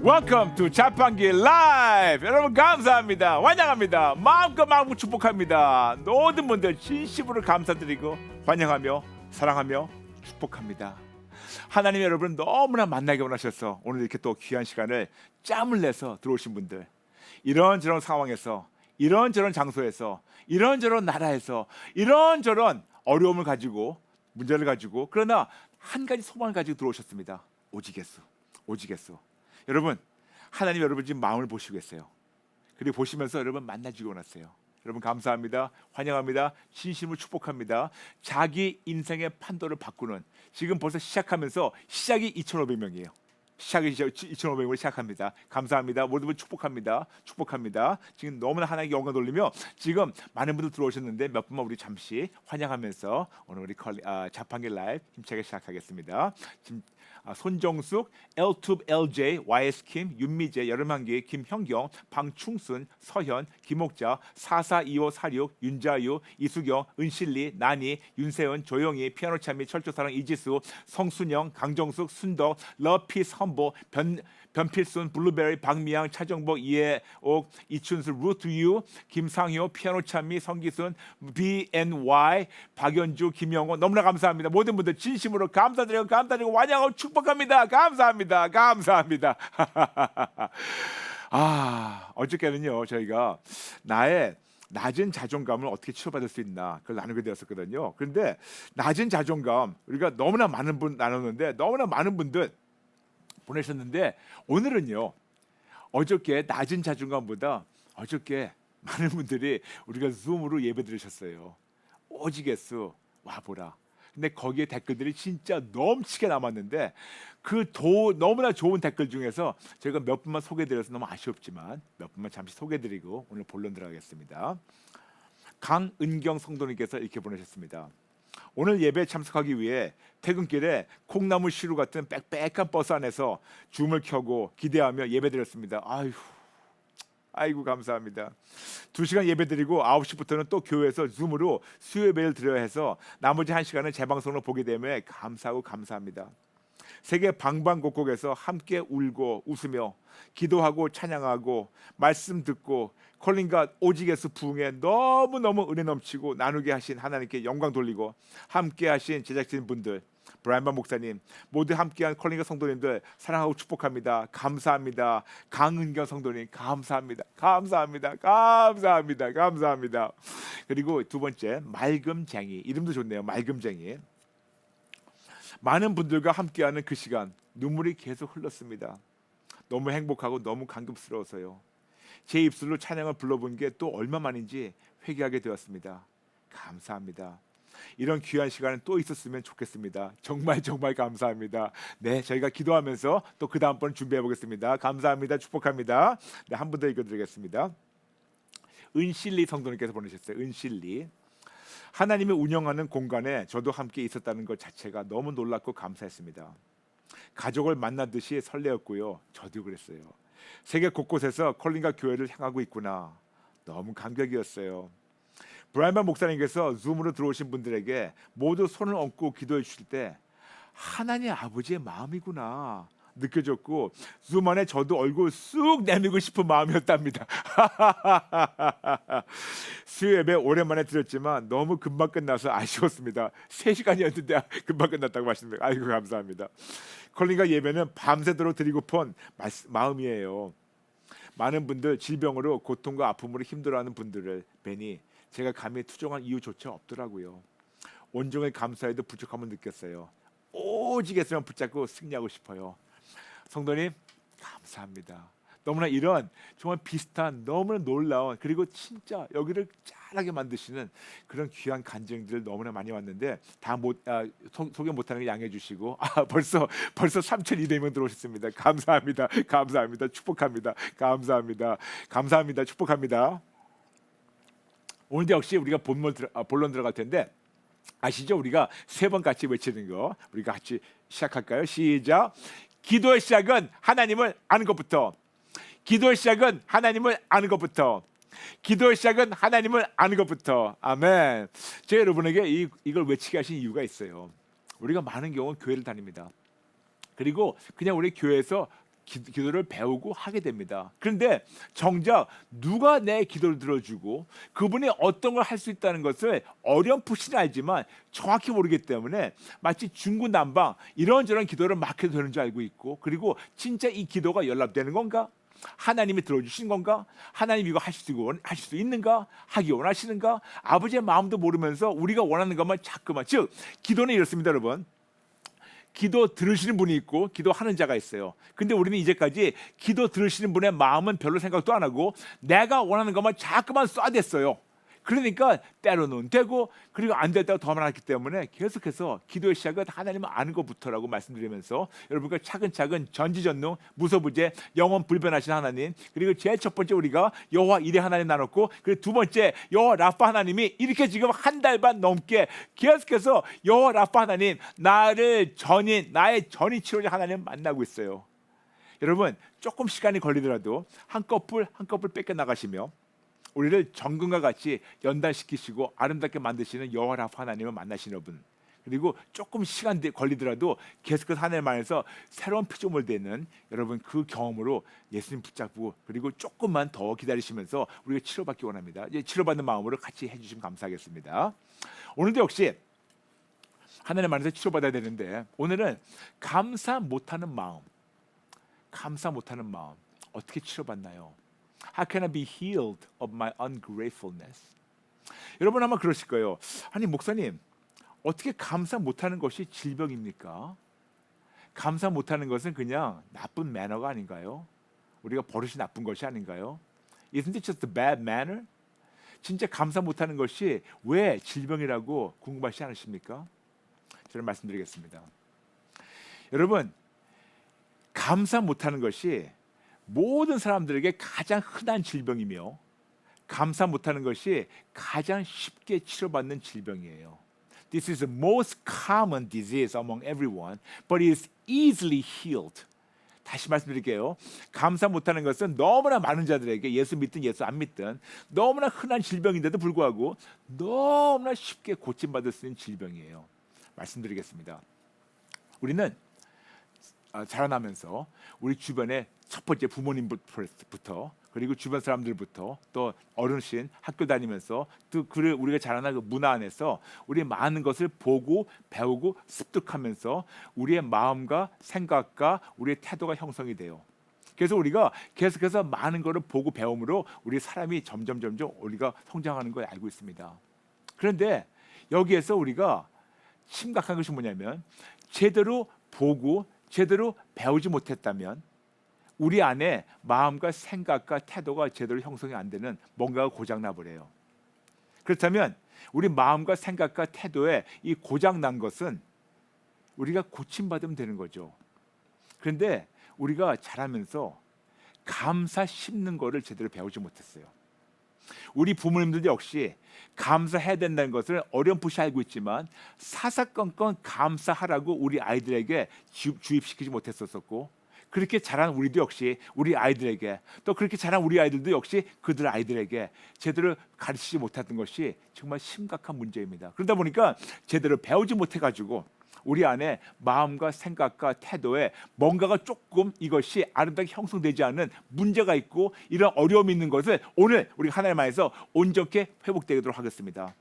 Welcome to 자판기 라이브. 여러분 감사합니다. 환영합니다. 마음껏 축복합니다. 모든 분들 진심으로 감사드리고 환영하며 사랑하며 축복합니다. 하나님 여러분 너무나 만나기 원하셔서 오늘 이렇게 또 귀한 시간을 짬을 내서 들어오신 분들, 이런저런 상황에서, 이런저런 장소에서, 이런저런 나라에서, 이런저런 어려움을 가지고, 문제를 가지고, 그러나 한 가지 소망을 가지고 들어오셨습니다. 오직 예수, 오직 예수. 여러분, 하나님 여러분 지금 마음을 보시고 계세요. 그리고 보시면서 여러분 만나주기 원하세요. 여러분 감사합니다. 환영합니다. 진심으로 축복합니다. 자기 인생의 판도를 바꾸는, 지금 벌써 시작하면서 시작이 2,500명이에요. 시작이 2,500명으로 시작합니다. 감사합니다. 모든 분 축복합니다. 축복합니다. 지금 너무나 하나님께 영광 돌리며 지금 많은 분들 들어오셨는데 몇 분만 우리 잠시 환영하면서 오늘 우리 자판기 라이브 힘차게 시작하겠습니다. 지금 손정숙, L2 LJ, YS킴, 윤미재, 여름한기, 김형경, 방충순, 서현, 김옥자, 442546, 윤자유, 이수경, 은실리, 나니, 윤세은, 조영희, 피아노참이, 철조사랑, 이지수, 성순영, 강정숙, 순덕, 러피스, 험보, 변필순, 블루베리, 박미양, 차정복, 이해옥, 이춘수, 루트유, 김상효, 피아노참미, 성기순, BNY, 박연주, 김영호, 너무나 감사합니다. 모든 분들 진심으로 감사드리고 환영하고 축복합니다. 감사합니다. 감사합니다. 어저께는요 저희가 나의 낮은 자존감을 어떻게 치료받을 수 있나 그걸 나누게 되었었거든요. 그런데 낮은 자존감 우리가 너무나 많은 분 나눴는데 너무나 많은 분들 보내셨는데 오늘은요 어저께 낮은 자존감보다 어저께 많은 분들이 우리가 줌으로 예배 드리셨어요. 오직 예수 와보라. 근데 거기에 댓글들이 진짜 넘치게 남았는데 너무나 좋은 댓글 중에서 저희가 몇 분만 소개드려서 너무 아쉬웠지만 몇 분만 잠시 소개드리고 오늘 본론 들어가겠습니다. 강은경 성도님께서 이렇게 보내셨습니다. 오늘 예배에 참석하기 위해 퇴근길에 콩나물 시루 같은 빽빽한 버스 안에서 줌을 켜고 기대하며 예배드렸습니다. 아이고 감사합니다. 2시간 예배드리고 9시부터는 또 교회에서 줌으로 수요 예배를 드려야 해서 나머지 1시간은 재방송으로 보게 되면 감사하고 감사합니다. 세계 방방곡곡에서 함께 울고 웃으며 기도하고 찬양하고 말씀 듣고 콜린과 오직 예수 부흥에 너무너무 은혜 넘치고 나누게 하신 하나님께 영광 돌리고 함께 하신 제작진 분들 브라이언 목사님 모두 함께한 콜린과 성도님들 사랑하고 축복합니다. 감사합니다. 강은경 성도님 감사합니다. 감사합니다. 그리고 두 번째 맑음쟁이 이름도 좋네요. 맑음쟁이 많은 분들과 함께하는 그 시간 눈물이 계속 흘렀습니다. 너무 행복하고 너무 감격스러워서요. 제 입술로 찬양을 불러본 게 또 얼마만인지 회개하게 되었습니다. 감사합니다. 이런 귀한 시간은 또 있었으면 좋겠습니다. 정말 감사합니다. 네, 저희가 기도하면서 또 그 다음번 준비해 보겠습니다. 감사합니다. 축복합니다. 네, 한 분 더 읽어드리겠습니다. 은실리 성도님께서 보내셨어요. 은실리. 하나님이 운영하는 공간에 저도 함께 있었다는 것 자체가 너무 놀랍고 감사했습니다. 가족을 만나듯이 설레었고요. 저도 그랬어요. 세계 곳곳에서 콜린과 교회를 향하고 있구나. 너무 감격이었어요. 브라이언 목사님께서 줌으로 들어오신 분들에게 모두 손을 얹고 기도해 주실 때 하나님 아버지의 마음이구나 느껴졌고 줌 안에 저도 얼굴 쑥 내밀고 싶은 마음이었답니다. 수요 예배 오랜만에 드렸지만 너무 금방 끝나서 아쉬웠습니다. 3시간이었는데 금방 끝났다고 하십니다. 아이고 감사합니다. 콜린과 예배는 밤새도록 드리고픈 마음이에요. 많은 분들 질병으로 고통과 아픔으로 힘들어하는 분들을 뵈니 제가 감히 투정할 이유조차 없더라고요. 온종일 감사해도 부족함을 느꼈어요. 오직 예수만 붙잡고 승리하고 싶어요. 성도님 감사합니다. 너무나 이런 정말 비슷한 너무나 놀라운 그리고 진짜 여기를 짠하게 만드시는 그런 귀한 간증들 너무나 많이 왔는데 다 소개 못하는 거 양해해 주시고 벌써 3,200명 들어오셨습니다. 감사합니다. 축복합니다. 감사합니다. 축복합니다. 오늘도 역시 우리가 본론 들어갈 텐데 아시죠? 우리가 3번 같이 외치는 거 우리가 같이 시작할까요? 시작. 기도의 시작은 하나님을 아는 것부터. 기도의 시작은 하나님을 아는 것부터. 기도의 시작은 하나님을 아는 것부터. 아멘. 제가 여러분에게 이걸 외치게 하신 이유가 있어요. 우리가 많은 경우 교회를 다닙니다. 그리고 그냥 우리 교회에서 기도를 배우고 하게 됩니다. 그런데 정작 누가 내 기도를 들어주고 그분이 어떤 걸 할 수 있다는 것을 어렴풋이는 알지만 정확히 모르기 때문에 마치 중구난방 이런저런 기도를 막 해도 되는 줄 알고 있고, 그리고 진짜 이 기도가 연락되는 건가? 하나님이 들어주신 건가? 하나님 이거 하실 수 있는가? 하기 원하시는가? 아버지의 마음도 모르면서 우리가 원하는 것만 자꾸만, 즉 기도는 이렇습니다, 여러분. 기도 들으시는 분이 있고 기도하는 자가 있어요. 근데 우리는 이제까지 기도 들으시는 분의 마음은 별로 생각도 안 하고 내가 원하는 것만 자꾸만 쏴댔어요. 그러니까 때로는 되고 그리고 안 될 때가 더 많았기 때문에 계속해서 기도의 시작은 하나님을 아는 것부터라고 말씀드리면서 여러분과 차근차근 전지전능 무소부재 영원 불변하신 하나님, 그리고 제일 첫 번째 우리가 여호와 이레 하나님 나눴고, 그리고 두 번째 여호와 라파 하나님이 이렇게 지금 한 달 반 넘게 계속해서 여호와 라파 하나님, 나의 전이 치료자 하나님 만나고 있어요. 여러분 조금 시간이 걸리더라도 한꺼풀 뺏겨 나가시며 우리를 정금과 같이 연단시키시고 아름답게 만드시는 여호와 라파 하나님을 만나시는 분, 그리고 조금 시간 걸리더라도 계속해서 하나님 안에서 새로운 피조물 되는 여러분, 그 경험으로 예수님 붙잡고 그리고 조금만 더 기다리시면서 우리가 치료받기 원합니다. 이제 치료받는 마음으로 같이 해주시면 감사하겠습니다. 오늘도 역시 하나님 안에서 치료받아야 되는데, 오늘은 감사 못하는 마음 어떻게 치료받나요? How can I be healed of my ungratefulness? 여러분 아마 그러실 거예요. 아니 목사님, 어떻게 감사 못하는 것이 질병입니까? 감사 못하는 것은 그냥 나쁜 매너가 아닌가요? 우리가 버릇이 나쁜 것이 아닌가요? Isn't it just a bad manner? 진짜 감사 못하는 것이 왜 질병이라고 궁금하지 않으십니까? 저는 말씀드리겠습니다. 여러분, 감사 못하는 것이 모든 사람들에게 가장 흔한 질병이며 감사 못하는 것이 가장 쉽게 치료받는 질병이에요. This is the most common disease among everyone, but it is easily healed. 다시 말씀드릴게요. 감사 못하는 것은 너무나 많은 자들에게, 예수 믿든 예수 안 믿든 너무나 흔한 질병인데도 불구하고 너무나 쉽게 고침받을 수 있는 질병이에요. 말씀드리겠습니다. 우리는 자라나면서 우리 주변에 첫 번째 부모님부터 그리고 주변 사람들부터 또 어르신 학교 다니면서 또 우리가 자라난 그 문화 안에서 우리 많은 것을 보고 배우고 습득하면서 우리의 마음과 생각과 우리의 태도가 형성이 돼요. 그래서 우리가 계속해서 많은 것을 보고 배움으로 우리 사람이 점점 우리가 성장하는 걸 알고 있습니다. 그런데 여기에서 우리가 심각한 것이 뭐냐면, 제대로 보고 제대로 배우지 못했다면 우리 안에 마음과 생각과 태도가 제대로 형성이 안 되는 뭔가가 고장나 버려요. 그렇다면 우리 마음과 생각과 태도에 이 고장난 것은 우리가 고침받으면 되는 거죠. 그런데 우리가 자라면서 감사 심는 거를 제대로 배우지 못했어요. 우리 부모님들 역시 감사해야 된다는 것을 어렴풋이 알고 있지만 사사건건 감사하라고 우리 아이들에게 주입시키지 못했었고, 그렇게 자란 우리도 역시 우리 아이들에게, 또 그렇게 자란 우리 아이들도 역시 그들 아이들에게 제대로 가르치지 못했던 것이 정말 심각한 문제입니다. 그러다 보니까 제대로 배우지 못해가지고 우리 안에 마음과 생각과 태도에 뭔가가 조금 이것이 아름답게 형성되지 않는 문제가 있고, 이런 어려움이 있는 것을 오늘 우리 하나님 안에서 온전히 회복되도록 하겠습니다.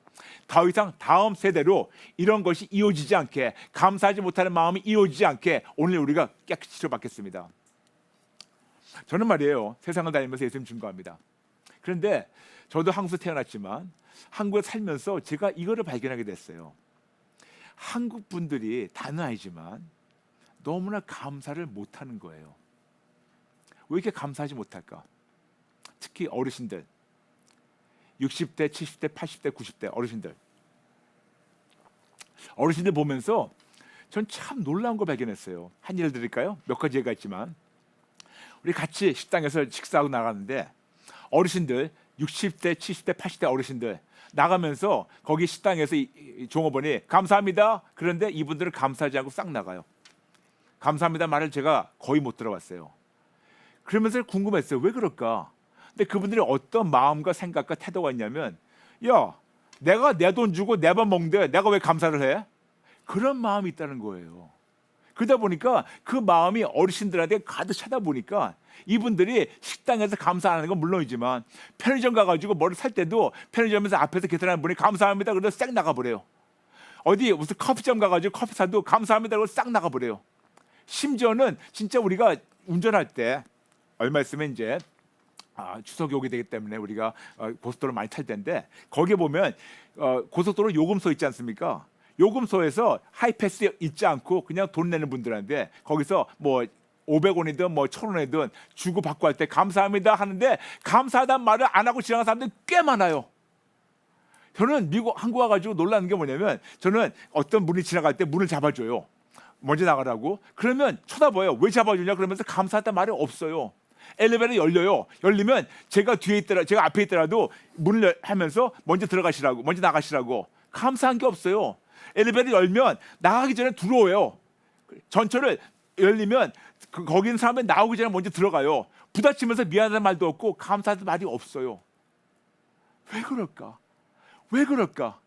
더 이상 다음 세대로 이런 것이 이어지지 않게, 감사하지 못하는 마음이 이어지지 않게 오늘 우리가 깨끗이 치료받겠습니다. 저는 말이에요, 세상을 다니면서 예수님 증거합니다. 그런데 저도 한국에서 태어났지만 한국에 살면서 제가 이거를 발견하게 됐어요. 한국 분들이 다는 아니지만 너무나 감사를 못하는 거예요. 왜 이렇게 감사하지 못할까? 특히 어르신들, 60대, 70대, 80대, 90대 어르신들 보면서 전 참 놀라운 걸 발견했어요. 한 예를 드릴까요? 몇 가지 예가 있지만, 우리 같이 식당에서 식사하고 나가는데 어르신들 60대, 70대, 80대 어르신들 나가면서 거기 식당에서 이 종업원이 감사합니다. 그런데 이분들은 감사하지 않고 싹 나가요. 감사합니다 말을 제가 거의 못 들어봤어요. 그러면서 궁금했어요. 왜 그럴까? 근데 그분들이 어떤 마음과 생각과 태도가 있냐면, 야, 내가 내 돈 주고 내 밥 먹는데 내가 왜 감사를 해? 그런 마음이 있다는 거예요. 그러다 보니까 그 마음이 어르신들한테 가득 차다 보니까 이분들이 식당에서 감사하는 건 물론이지만 편의점 가가지고 뭐를 살 때도 편의점에서 앞에서 계산하는 분이 감사합니다 그러다 싹 나가버려요. 어디 무슨 커피점 가가지고 커피 사도 감사합니다 그러고 싹 나가버려요. 심지어는 진짜 우리가 운전할 때 얼마 있으면 이제 추석이 오게 되기 때문에 우리가 고속도로 많이 탈 텐데 거기에 보면 고속도로 요금소 있지 않습니까? 요금소에서 하이패스 있지 않고 그냥 돈 내는 분들한테 거기서 뭐 500원이든 뭐 1,000원이든 주고 받고 할 때 감사합니다 하는데 감사하다는 말을 안 하고 지나가는 사람들이 꽤 많아요. 저는 한국 와가지고 놀라는 게 뭐냐면 저는 어떤 분이 지나갈 때 문을 잡아줘요. 먼저 나가라고. 그러면 쳐다봐요. 왜 잡아주냐 그러면서 감사하다는 말이 없어요. 엘리베이터 열려요. 열리면 제가 앞에 있더라도 문을 하면서 먼저 들어가시라고, 먼저 나가시라고. 감사한 게 없어요. 엘리베이터 열면 나가기 전에 들어오요. 전철을 열리면 거기 있는 사람이 나오기 전에 먼저 들어가요. 부딪히면서 미안하다는 말도 없고 감사하다는 말이 없어요. 왜 그럴까? 왜 그럴까?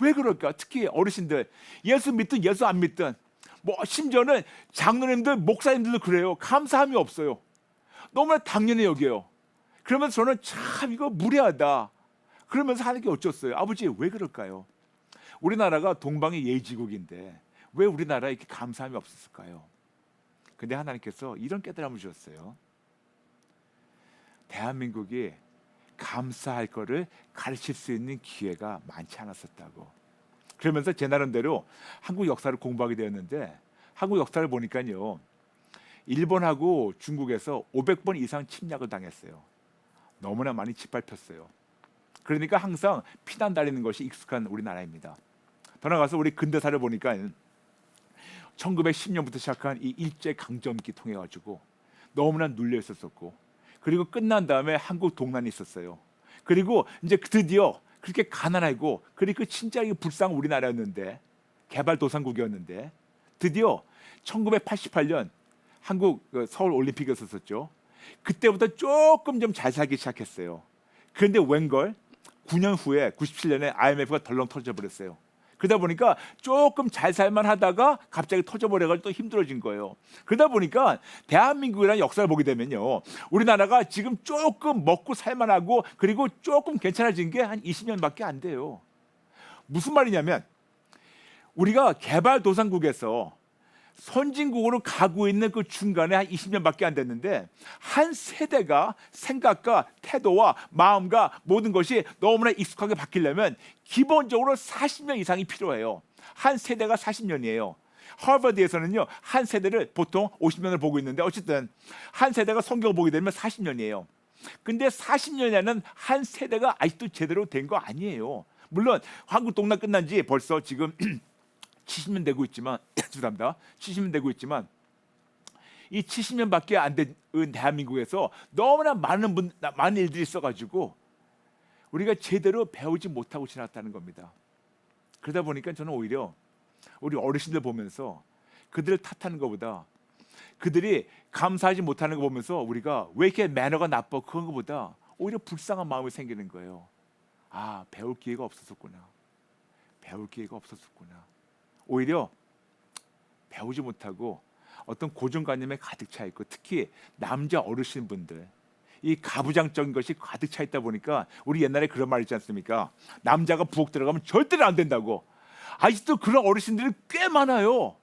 왜 그럴까? 특히 어르신들, 예수 믿든 예수 안 믿든, 뭐 심지어는 장로님들, 목사님들도 그래요. 감사함이 없어요. 너무나 당연히 여겨요. 그러면서 저는 참 이거 무례하다. 그러면서 하는 게 어쩌어요? 아버지 왜 그럴까요? 우리나라가 동방의 예지국인데 왜 우리나라에 이렇게 감사함이 없었을까요? 근데 하나님께서 이런 깨달음을 주셨어요. 대한민국이 감사할 거를 가르칠 수 있는 기회가 많지 않았었다고. 그러면서 제 나름대로 한국 역사를 공부하게 되었는데 한국 역사를 보니까요. 일본하고 중국에서 500번 이상 침략을 당했어요. 너무나 많이 짓밟혔어요. 그러니까 항상 피난 달리는 것이 익숙한 우리나라입니다. 더 나아가서 우리 근대사를 보니까 1910년부터 시작한 이 일제강점기 통해 가지고 너무나 눌려 있었었고 그리고 끝난 다음에 한국 동란이 있었어요. 그리고 이제 드디어 그렇게 가난하고 그리고 진짜 불쌍한 우리나라였는데 개발도상국이었는데 드디어 1988년 한국 서울 올림픽이 있었었죠. 그때부터 조금 좀 잘 살기 시작했어요. 그런데 웬걸 9년 후에 97년에 IMF가 덜렁 터져버렸어요. 그러다 보니까 조금 잘 살만 하다가 갑자기 터져버려가지고 또 힘들어진 거예요. 그러다 보니까 대한민국이라는 역사를 보게 되면요. 우리나라가 지금 조금 먹고 살만하고 그리고 조금 괜찮아진 게 한 20년밖에 안 돼요. 무슨 말이냐면 우리가 개발도상국에서 선진국으로 가고 있는 그 중간에 한 20년밖에 안 됐는데 한 세대가 생각과 태도와 마음과 모든 것이 너무나 익숙하게 바뀌려면 기본적으로 40년 이상이 필요해요. 한 세대가 40년이에요. 하버드에서는요 한 세대를 보통 50년을 보고 있는데 어쨌든 한 세대가 성경을 보게 되면 40년이에요. 근데 40년이라는 한 세대가 아직도 제대로 된 거 아니에요. 물론 한국 동란 끝난 지 벌써 지금 70년 되고 있지만 죄송합니다. 70년 되고 있지만 이 70년밖에 안 된 대한민국에서 너무나 많은 일들이 있어가지고 우리가 제대로 배우지 못하고 지났다는 겁니다. 그러다 보니까 저는 오히려 우리 어르신들 보면서 그들을 탓하는 것보다 그들이 감사하지 못하는 거 보면서 우리가 왜 이렇게 매너가 나빠 그런 것보다 오히려 불쌍한 마음이 생기는 거예요. 아, 배울 기회가 없었구나. 배울 기회가 없었구나. 오히려 배우지 못하고 어떤 고정관념에 가득 차 있고 특히 남자 어르신분들 이 가부장적인 것이 가득 차 있다 보니까 우리 옛날에 그런 말 있지 않습니까? 남자가 부엌 들어가면 절대로 안 된다고. 아직도 그런 어르신들이 꽤 많아요.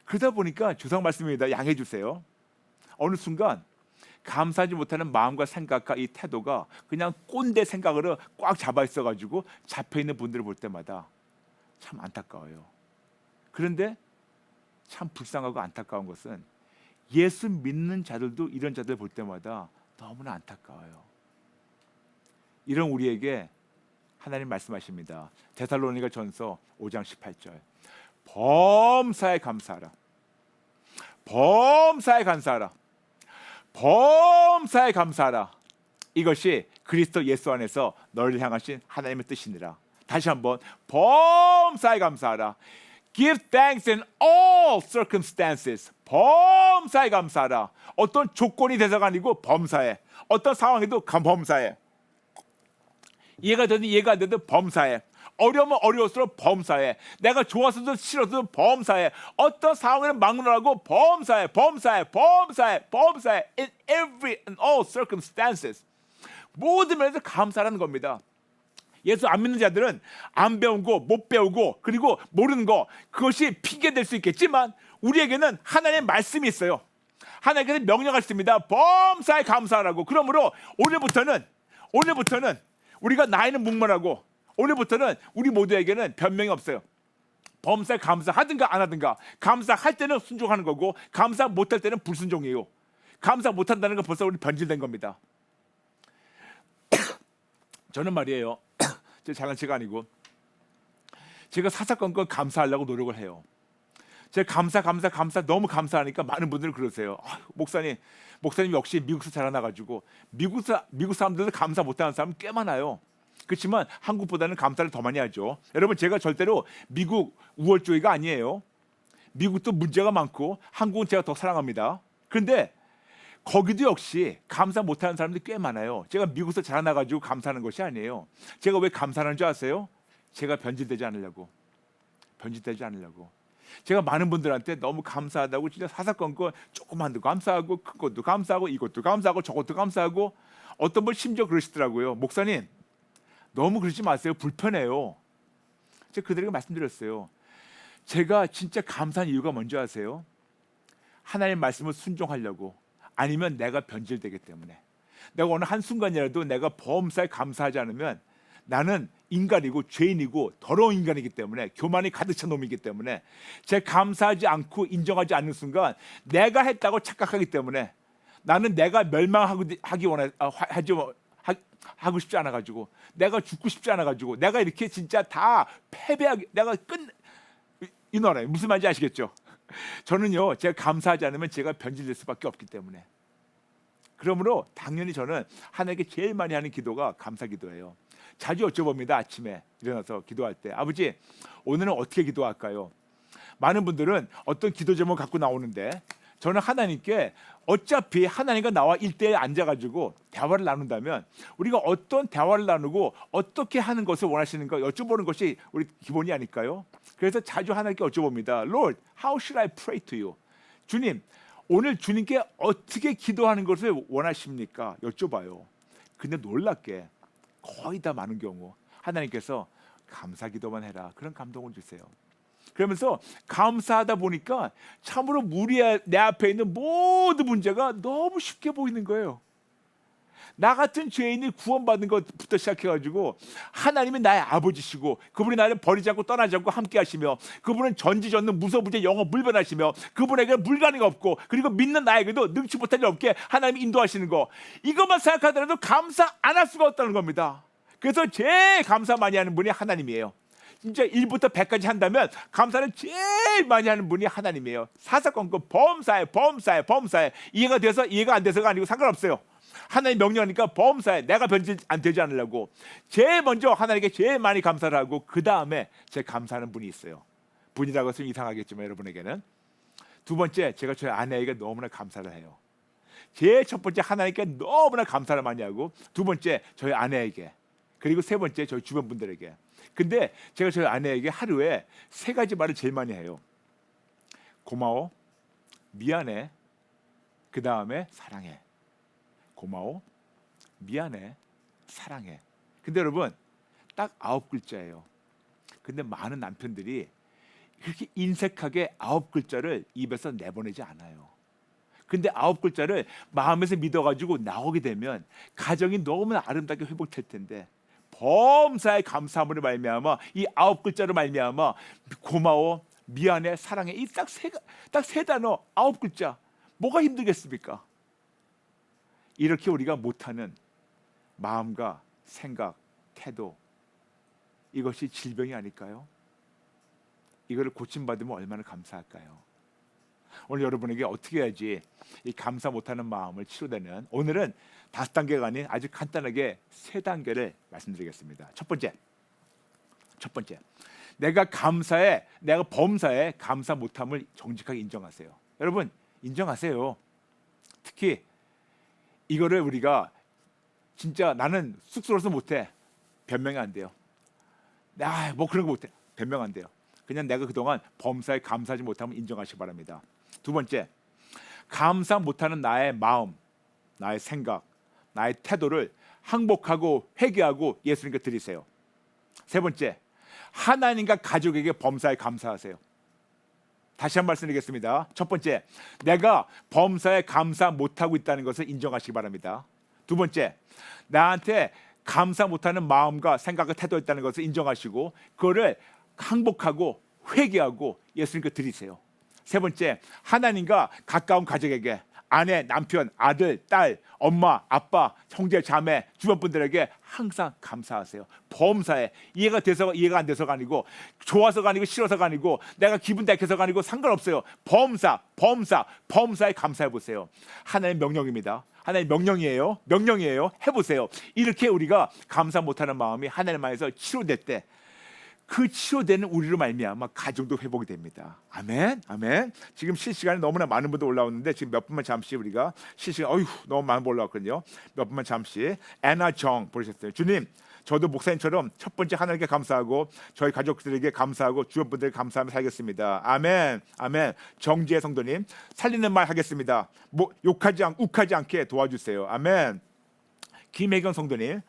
그러다 보니까 주상 말씀입니다. 양해해 주세요. 어느 순간 감사하지 못하는 마음과 생각과 이 태도가 그냥 꼰대 생각으로 꽉 잡아 있어가지고 잡혀있는 분들을 볼 때마다 참 안타까워요. 그런데 참 불쌍하고 안타까운 것은 예수 믿는 자들도 이런 자들 볼 때마다 너무나 안타까워요. 이런 우리에게 하나님 말씀하십니다. 데살로니가 전서 5장 18절 범사에 감사하라. 범사에 감사하라. 범사에 감사하라. 이것이 그리스도 예수 안에서 너를 향하신 하나님의 뜻이니라. 다시 한번 범사에 감사하라. Give thanks in all circumstances. 범사에 감사하라. 어떤 조건이 돼서가 아니고 범사에. 어떤 상황에도 범사에. 이해가 되든 이해가 안 되든 범사에. 어려우면 어려울수록 범사해. 내가 좋아서도 싫어도 범사해. 어떤 상황을 막론하고 범사해. In every and all circumstances. 모든 면에서 감사라는 겁니다. 예수 안 믿는 자들은 안 배우고 못 배우고 그리고 모르는 거 그것이 핑계 될 수 있겠지만 우리에게는 하나님의 말씀이 있어요. 하나님께서 명령하십니다. 범사에 감사하라고. 그러므로 오늘부터는 우리가 나이는 묵문하고 오늘부터는 우리 모두에게는 변명이 없어요. 범사에 감사하든가 안 하든가. 감사할 때는 순종하는 거고 감사 못할 때는 불순종이에요. 감사 못한다는 건 벌써 우리 변질된 겁니다. 저는 말이에요. 제 장난치가 아니고 제가 사사건건 감사하려고 노력을 해요. 제가 감사 너무 감사하니까 많은 분들이 그러세요. 목사님 역시 미국에서 자라나가지고 미국 사람들도 감사 못하는 사람 꽤 많아요. 그렇지만 한국보다는 감사를 더 많이 하죠. 여러분 제가 절대로 미국 우월주의가 아니에요. 미국도 문제가 많고 한국은 제가 더 사랑합니다. 그런데 거기도 역시 감사 못하는 사람들이 꽤 많아요. 제가 미국에서 자라나가지고 감사하는 것이 아니에요. 제가 왜 감사하는 줄 아세요? 제가 변질되지 않으려고. 제가 많은 분들한테 너무 감사하다고 진짜 사사건건 조그만도 감사하고 큰 것도 감사하고 이것도 감사하고 저것도 감사하고 어떤 분 심지어 그러시더라고요. 목사님 너무 그러지 마세요. 불편해요. 제가 그들에게 말씀드렸어요. 제가 진짜 감사한 이유가 뭔지 아세요? 하나님의 말씀을 순종하려고. 아니면 내가 변질되기 때문에. 내가 어느 한순간이라도 내가 범사에 감사하지 않으면 나는 인간이고 죄인이고 더러운 인간이기 때문에 교만이 가득 찬 놈이기 때문에 제가 감사하지 않고 인정하지 않는 순간 내가 했다고 착각하기 때문에 나는 내가 하고 싶지 않아가지고 내가 죽고 싶지 않아가지고 내가 이렇게 진짜 다 패배하게 내가 이 나라에 무슨 말인지 아시겠죠? 저는요 제가 감사하지 않으면 제가 변질될 수밖에 없기 때문에 그러므로 당연히 저는 하나님께 제일 많이 하는 기도가 감사 기도예요. 자주 여쭤봅니다. 아침에 일어나서 기도할 때 아버지 오늘은 어떻게 기도할까요? 많은 분들은 어떤 기도 제목 갖고 나오는데 저는 하나님께 어차피 하나님과 나와 1대1 앉아가지고 대화를 나눈다면 우리가 어떤 대화를 나누고 어떻게 하는 것을 원하시는가 여쭤보는 것이 우리 기본이 아닐까요? 그래서 자주 하나님께 여쭤봅니다. Lord, how should I pray to you? 주님, 오늘 주님께 어떻게 기도하는 것을 원하십니까? 여쭤봐요. 근데 놀랍게 거의 다 많은 경우 하나님께서 감사 기도만 해라. 그런 감동을 주세요. 그러면서 감사하다 보니까 참으로 내 앞에 있는 모든 문제가 너무 쉽게 보이는 거예요. 나 같은 죄인이 구원받는 것부터 시작해가지고 하나님이 나의 아버지시고 그분이 나를 버리지 않고 떠나지 않고 함께 하시며 그분은 전지전능 무소부재 영원 불변하시며 그분에게는 불가능이 없고 그리고 믿는 나에게도 능치 못할 일 없게 하나님이 인도하시는 거 이것만 생각하더라도 감사 안 할 수가 없다는 겁니다. 그래서 제일 감사 많이 하는 분이 하나님이에요. 진짜 1부터 100까지 한다면 감사를 제일 많이 하는 분이 하나님이에요. 사사건건 범사에 이해가 돼서 이해가 안 돼서가 아니고 상관없어요. 하나님 명령하니까 범사에 내가 변질 안 되지 않으려고 제일 먼저 하나님께 제일 많이 감사를 하고 그 다음에 제 감사하는 분이 있어요. 분이라고 해서 이상하겠지만 여러분에게는 두 번째 제가 저희 아내에게 너무나 감사를 해요. 제일 첫 번째 하나님께 너무나 감사를 많이 하고 두 번째 저희 아내에게 그리고 세 번째 저희 주변 분들에게. 근데 제가 저희 아내에게 하루에 3가지 말을 제일 많이 해요. 고마워, 미안해, 그 다음에 사랑해. 고마워, 미안해, 사랑해. 근데 여러분 딱 9글자예요. 근데 많은 남편들이 그렇게 인색하게 9글자를 입에서 내보내지 않아요. 근데 9글자를 마음에서 믿어가지고 나오게 되면 가정이 너무나 아름답게 회복될 텐데 범사에 감사함으로 말미암아 이 9글자로 말미암아 고마워, 미안해, 사랑해 이 딱 세 단어 9글자 뭐가 힘들겠습니까? 이렇게 우리가 못하는 마음과 생각, 태도 이것이 질병이 아닐까요? 이거를 고침받으면 얼마나 감사할까요? 오늘 여러분에게 어떻게 해야지 이 감사 못하는 마음을 치료되는 오늘은 5단계가 아닌 아주 간단하게 3단계를 말씀드리겠습니다. 첫 번째 내가 범사에 감사 못함을 정직하게 인정하세요. 여러분 인정하세요. 특히 이거를 우리가 진짜 나는 쑥스러워서 못해 변명이 안 돼요. 뭐 그런 거 못해. 변명 안 돼요. 그냥 내가 그동안 범사에 감사하지 못하면 인정하시기 바랍니다. 두 번째, 감사 못하는 나의 마음, 나의 생각, 나의 태도를 항복하고 회개하고 예수님께 드리세요. 세 번째, 하나님과 가족에게 범사에 감사하세요. 다시 한 번 말씀드리겠습니다. 첫 번째, 내가 범사에 감사 못하고 있다는 것을 인정하시기 바랍니다. 두 번째, 나한테 감사 못하는 마음과 생각과 태도가 있다는 것을 인정하시고 그거를 항복하고 회개하고 예수님께 드리세요. 세 번째, 하나님과 가까운 가족에게 아내, 남편, 아들, 딸, 엄마, 아빠, 형제, 자매, 주변 분들에게 항상 감사하세요. 범사에 이해가 돼서 이해가 안 돼서가 아니고 좋아서가 아니고 싫어서가 아니고 내가 기분 탓해서가 아니고 상관없어요. 범사에 감사해 보세요. 하나님의 명령입니다. 하나님의 명령이에요. 해보세요. 이렇게 우리가 감사 못하는 마음이 하나님 안에서 치료될 때 그 치료되는 우리로 말미암아 가정도 회복이 됩니다. 아멘. 지금 실시간에 너무나 많은 분들 올라오는데 지금 몇 분만 잠시 우리가 실시간 너무 많은 분 올라왔거든요. 몇 분만 잠시 애나 정 보내셨어요. 주님, 저도 목사님처럼 첫 번째 하나님께 감사하고 저희 가족들에게 감사하고 주변 분들에게 감사하며 살겠습니다. 아멘. 정지혜 성도님, 살리는 말 하겠습니다. 욱하지 않게 도와주세요. 아멘. 김혜경 성도님,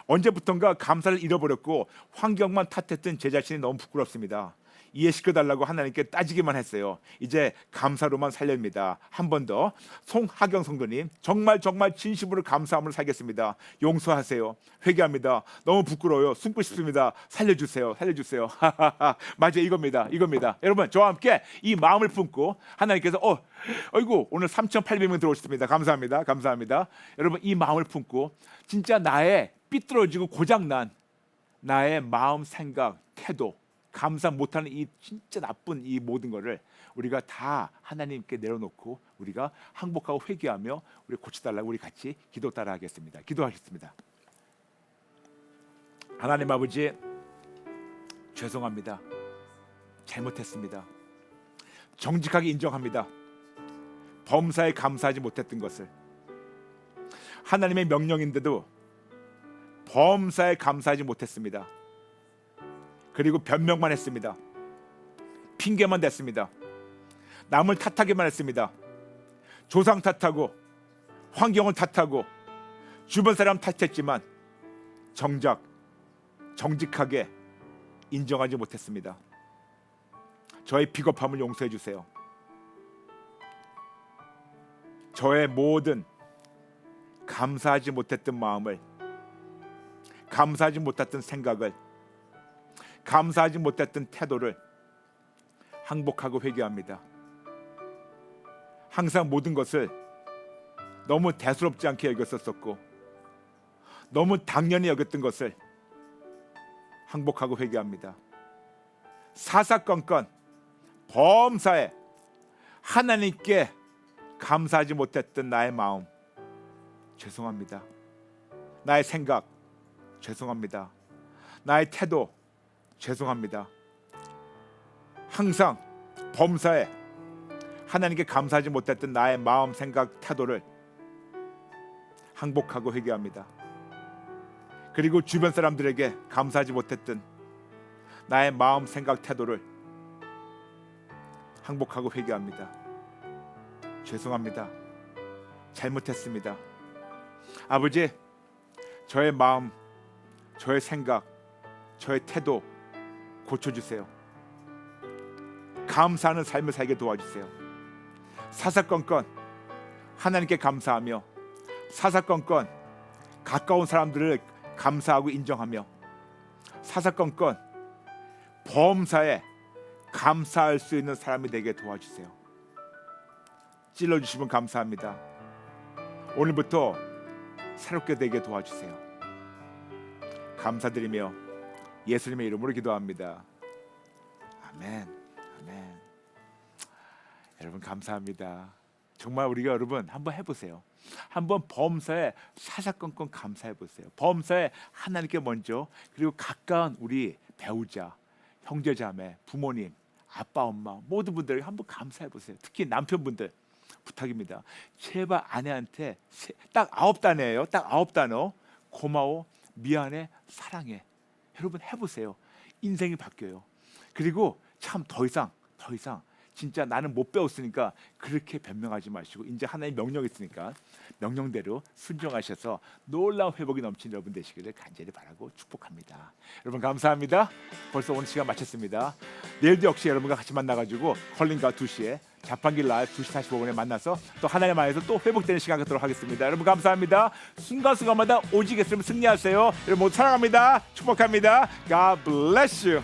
언제부턴가 감사를 잃어버렸고 환경만 탓했던 제 자신이 너무 부끄럽습니다. 이해시켜달라고 하나님께 따지기만 했어요. 이제 감사로만 살렵니다. 한 번 더. 송하경 성도님, 정말 진심으로 감사함으로 살겠습니다. 용서하세요. 회개합니다. 너무 부끄러워요. 숨고 싶습니다. 살려주세요. 맞아요. 이겁니다. 여러분, 저와 함께 이 마음을 품고 하나님께서 아이고 오늘 3,800명 들어오셨습니다. 감사합니다. 여러분, 이 마음을 품고 진짜 나의 삐뚤어지고 고장난 나의 마음, 생각, 태도, 감사 못하는 이 진짜 나쁜 이 모든 거를 우리가 다 하나님께 내려놓고 우리가 항복하고 회개하며 우리 고쳐달라고 우리 같이 기도 따라하겠습니다. 기도하겠습니다. 하나님 아버지, 죄송합니다. 잘못했습니다. 정직하게 인정합니다. 범사에 감사하지 못했던 것을. 하나님의 명령인데도 범사에 감사하지 못했습니다. 그리고 변명만 했습니다. 핑계만 댔습니다. 남을 탓하기만 했습니다. 조상 탓하고 환경을 탓하고 주변 사람 탓했지만 정직하게 인정하지 못했습니다. 저의 비겁함을 용서해 주세요. 저의 모든 감사하지 못했던 마음을, 감사하지 못했던 생각을, 감사하지 못했던 태도를 항복하고 회개합니다. 항상 모든 것을 너무 대수롭지 않게 여겼었고 너무 당연히 여겼던 것을 항복하고 회개합니다. 사사건건 범사에 하나님께 감사하지 못했던 나의 마음 죄송합니다. 나의 생각 죄송합니다. 나의 태도 죄송합니다. 항상 범사에 하나님께 감사하지 못했던 나의 마음, 생각, 태도를 항복하고 회개합니다. 그리고 주변 사람들에게 감사하지 못했던 나의 마음, 생각, 태도를 항복하고 회개합니다. 죄송합니다. 잘못했습니다. 아버지, 저의 마음, 저의 생각, 저의 태도 고쳐주세요. 감사하는 삶을 살게 도와주세요. 사사건건 하나님께 감사하며 사사건건 가까운 사람들을 감사하고 인정하며 사사건건 범사에 감사할 수 있는 사람이 되게 도와주세요. 찔러주시면 감사합니다. 오늘부터 새롭게 되게 도와주세요. 감사드리며 예수님의 이름으로 기도합니다. 아멘. 여러분 감사합니다. 정말 우리가 여러분 한번 해보세요. 한번 범사에 사사건건 감사해보세요. 범사에 하나님께 먼저, 그리고 가까운 우리 배우자, 형제자매, 부모님, 아빠, 엄마 모든 분들에게 한번 감사해보세요. 특히 남편분들 부탁입니다. 제발 아내한테 딱 9단어예요. 딱 9단어. 고마워, 미안해, 사랑해. 여러분 해보세요. 인생이 바뀌어요. 그리고 참 더 이상 진짜 나는 못 배웠으니까 그렇게 변명하지 마시고 이제 하나님 명령이 있으니까 명령대로 순종하셔서 놀라운 회복이 넘치는 여러분 되시기를 간절히 바라고 축복합니다. 여러분 감사합니다. 벌써 오늘 시간 마쳤습니다. 내일도 역시 여러분과 같이 만나가지고 컬링과 2시에 자판기 라이브 2시 45분에 만나서 또 하나님 안에서 또 회복되는 시간 갖도록 하겠습니다. 여러분 감사합니다. 순간순간마다 오직 예수님 승리하세요. 여러분 모두 사랑합니다. 축복합니다. God bless you.